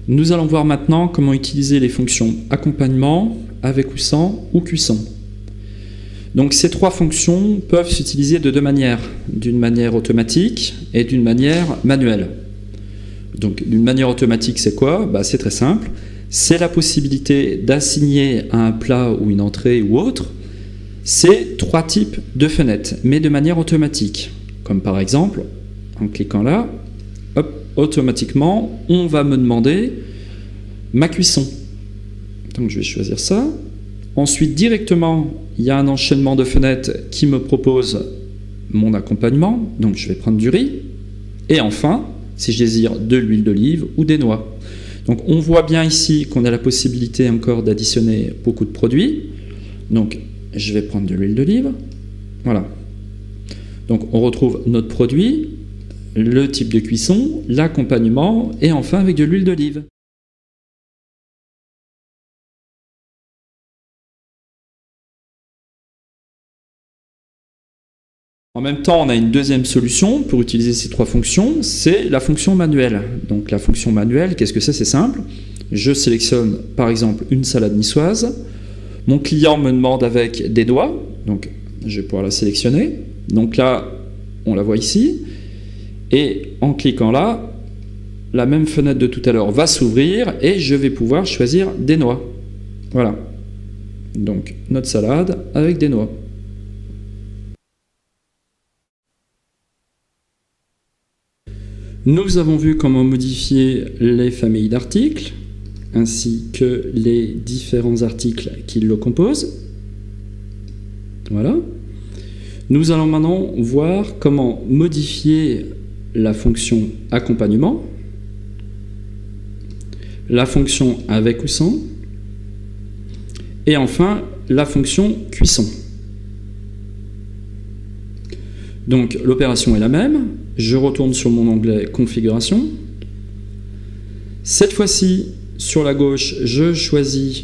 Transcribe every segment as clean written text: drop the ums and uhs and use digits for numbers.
Nous allons voir maintenant comment utiliser les fonctions accompagnement, avec ou sans, ou cuisson. Donc ces trois fonctions peuvent s'utiliser de deux manières, d'une manière automatique et d'une manière manuelle. Donc d'une manière automatique, c'est quoi? C'est très simple, c'est la possibilité d'assigner à un plat ou une entrée ou autre ces trois types de fenêtres, mais de manière automatique. Comme par exemple, en cliquant là, hop, automatiquement, on va me demander ma cuisson. Donc je vais choisir ça. Ensuite, directement, il y a un enchaînement de fenêtres qui me propose mon accompagnement. Donc je vais prendre du riz. Et enfin, si je désire de l'huile d'olive ou des noix. Donc on voit bien ici qu'on a la possibilité encore d'additionner beaucoup de produits. Donc je vais prendre de l'huile d'olive. Voilà. Donc on retrouve notre produit, le type de cuisson, l'accompagnement et enfin avec de l'huile d'olive. En même temps, on a une deuxième solution pour utiliser ces trois fonctions, c'est la fonction manuelle. Donc la fonction manuelle, qu'est-ce que c'est? C'est simple. Je sélectionne par exemple une salade niçoise. Mon client me demande avec des noix, donc je vais pouvoir la sélectionner. Donc là, on la voit ici. Et en cliquant là, la même fenêtre de tout à l'heure va s'ouvrir et je vais pouvoir choisir des noix. Voilà. Donc notre salade avec des noix. Nous avons vu comment modifier les familles d'articles, ainsi que les différents articles qui le composent. Voilà. Nous allons maintenant voir comment modifier la fonction accompagnement, la fonction avec ou sans, et enfin la fonction cuisson. Donc l'opération est la même. Je retourne sur mon onglet configuration. Cette fois-ci, sur la gauche, je choisis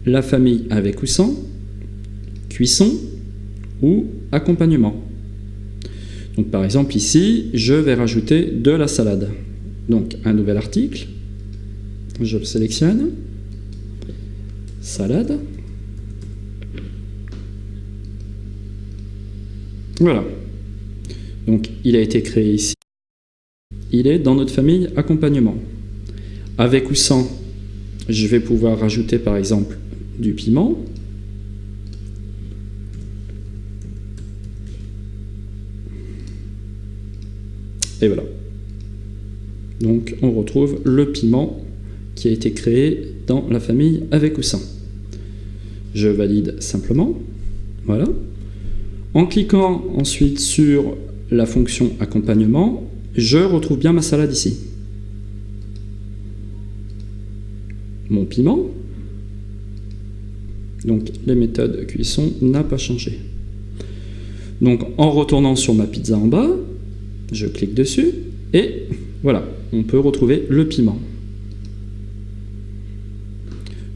la famille avec ou sans, cuisson ou accompagnement. Donc par exemple ici, je vais rajouter de la salade. Donc un nouvel article, je le sélectionne, salade. Voilà. Donc il a été créé ici. Il est dans notre famille accompagnement. Avec ou sans, je vais pouvoir rajouter par exemple du piment. Et voilà. Donc on retrouve le piment qui a été créé dans la famille avec ou sans. Je valide simplement. Voilà. En cliquant ensuite sur la fonction accompagnement, je retrouve bien ma salade ici. Mon piment. Donc les méthodes de cuisson n'ont pas changé. Donc en retournant sur ma pizza en bas, je clique dessus et voilà, on peut retrouver le piment.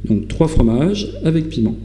Donc 3 fromages avec piment.